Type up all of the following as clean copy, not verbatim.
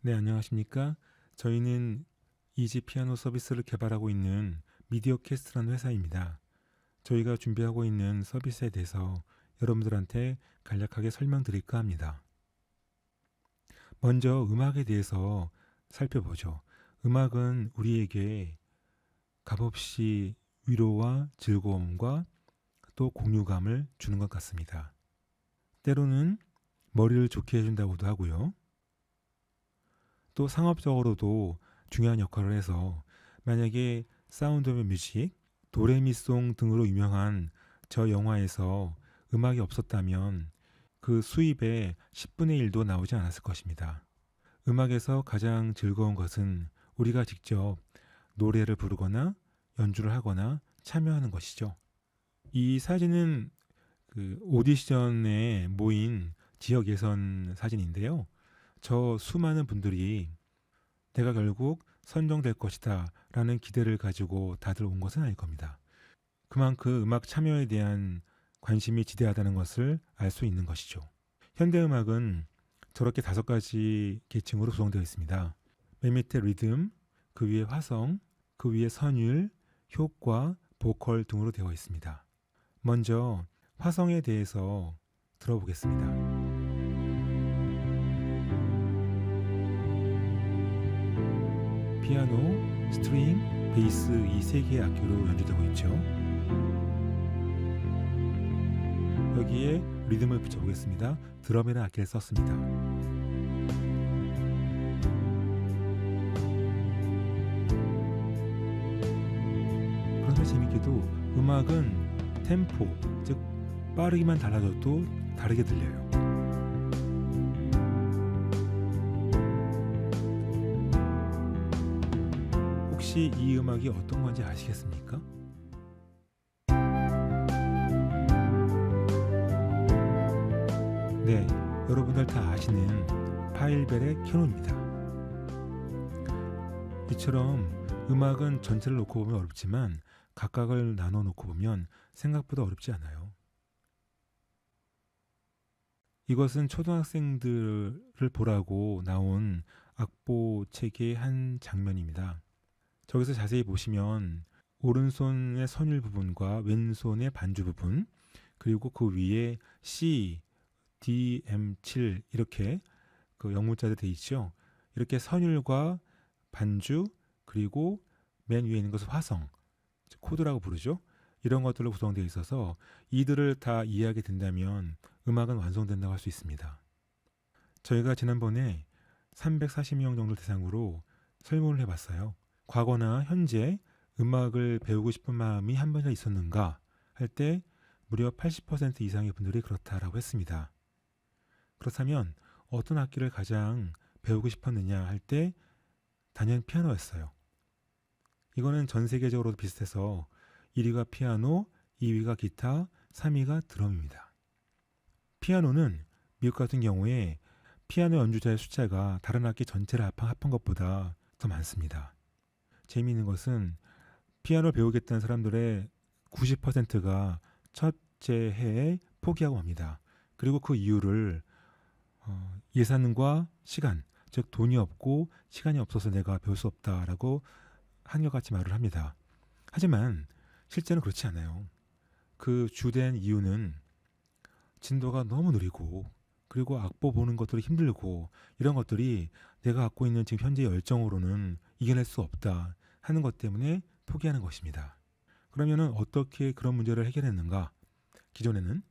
네, 안녕하십니까? 저희는 이지 피아노 서비스를 개발하고 있는 미디어캐스트라는 회사입니다. 저희가 준비하고 있는 서비스에 대해서 여러분들한테 간략하게 설명드릴까 합니다. 먼저 음악에 대해서 살펴보죠. 음악은 우리에게 값없이 위로와 즐거움과 또 공유감을 주는 것 같습니다. 때로는 머리를 좋게 해준다고도 하고요. 또 상업적으로도 중요한 역할을 해서 만약에 사운드 오브 뮤직, 도레미송 등으로 유명한 저 영화에서 음악이 없었다면 그 수입의 10분의 1도 나오지 않았을 것입니다. 음악에서 가장 즐거운 것은 우리가 직접 노래를 부르거나 연주를 하거나 참여하는 것이죠. 이 사진은 그 오디션에 모인 지역 예선 사진인데요. 저 수많은 분들이 내가 결국 선정될 것이다 라는 기대를 가지고 다들 온 것은 아닐 겁니다. 그만큼 음악 참여에 대한 관심이 지대하다는 것을 알 수 있는 것이죠. 현대음악은 저렇게 5가지 계층으로 구성되어 있습니다. 맨 밑에 리듬, 그 위에 화성, 그 위에 선율, 효과, 보컬 등으로 되어 있습니다. 먼저 화성에 대해서 들어보겠습니다. 피아노, 스트링, 베이스 이 3개의 악기로 연주되고 있죠. 여기에 리듬을 붙여보겠습니다. 드럼이라는 악기를 썼습니다. 그런데 재밌게도 음악은 템포, 즉 빠르기만 달라져도 다르게 들려요. 혹시 이 음악이 어떤 건지 아시겠습니까? 네, 여러분들 다 아시는 파일벨의 캐논입니다. 이처럼 음악은 전체를 놓고 보면 어렵지만 각각을 나눠 놓고 보면 생각보다 어렵지 않아요. 이것은 초등학생들을 보라고 나온 악보 책의 한 장면입니다. 저기서 자세히 보시면 오른손의 선율 부분과 왼손의 반주 부분, 그리고 그 위에 C, D, M7 이렇게 그 영문자로 되어 있죠. 이렇게 선율과 반주, 그리고 맨 위에 있는 것은 화성, 코드라고 부르죠. 이런 것들로 구성되어 있어서 이들을 다 이해하게 된다면 음악은 완성된다고 할 수 있습니다. 저희가 지난번에 340명 정도 대상으로 설문을 해봤어요. 과거나 현재 음악을 배우고 싶은 마음이 한 번이나 있었는가 할 때 무려 80% 이상의 분들이 그렇다라고 했습니다. 그렇다면 어떤 악기를 가장 배우고 싶었느냐 할 때 단연 피아노였어요. 이거는 전 세계적으로도 비슷해서 1위가 피아노, 2위가 기타, 3위가 드럼입니다. 피아노는 미국 같은 경우에 피아노 연주자의 숫자가 다른 악기 전체를 합한 것보다 더 많습니다. 재미있는 것은 피아노를 배우겠다는 사람들의 90%가 첫째 해에 포기하고 맙니다. 그리고 그 이유를 예산과 시간, 즉 돈이 없고 시간이 없어서 내가 배울 수 없다라고 한결같이 말을 합니다. 하지만 실제는 그렇지 않아요. 그 주된 이유는 진도가 너무 느리고, 그리고 악보 보는 것들이 힘들고, 이런 것들이 내가 갖고 있는 지금 현재 열정으로는 이겨낼 수 없다 하는 것 때문에 포기하는 것입니다. 그러면은 어떻게 그런 문제를 해결했는가? 기존에는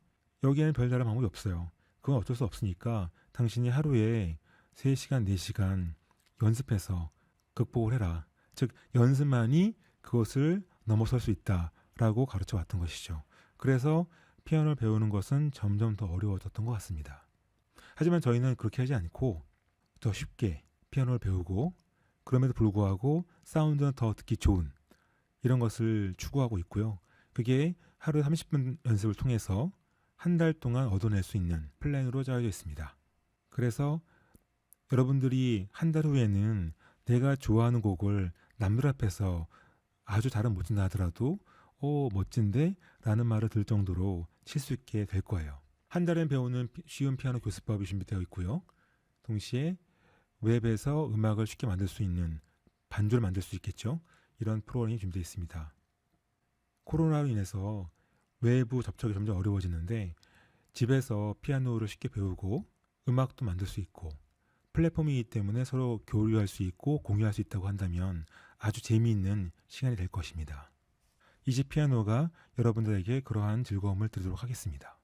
여기에는 별다른 방법이 없어요. 그건 어쩔 수 없으니까 당신이 하루에 3시간, 4시간 연습해서 극복을 해라. 즉 연습만이 그것을 넘어설 수 있다라고 가르쳐 왔던 것이죠. 그래서 피아노를 배우는 것은 점점 더 어려워졌던 것 같습니다. 하지만 저희는 그렇게 하지 않고 더 쉽게 피아노를 배우고, 그럼에도 불구하고 사운드는 더 듣기 좋은 이런 것을 추구하고 있고요. 그게 하루에 30분 연습을 통해서 한 달 동안 얻어낼 수 있는 플랜으로 짜여져 있습니다. 그래서 여러분들이 한 달 후에는 내가 좋아하는 곡을 남들 앞에서 아주 잘은 못 친다 하더라도 멋진데? 라는 말을 들을 정도로 칠 수 있게 될 거예요. 한 달에 배우는 쉬운 피아노 교습법이 준비되어 있고요. 동시에 웹에서 음악을 쉽게 만들 수 있는 반주를 만들 수 있겠죠. 이런 프로그램이 준비되어 있습니다. 코로나로 인해서 외부 접촉이 점점 어려워지는데 집에서 피아노를 쉽게 배우고 음악도 만들 수 있고 플랫폼이기 때문에 서로 교류할 수 있고 공유할 수 있다고 한다면 아주 재미있는 시간이 될 것입니다. 이지 피아노가 여러분들에게 그러한 즐거움을 드리도록 하겠습니다.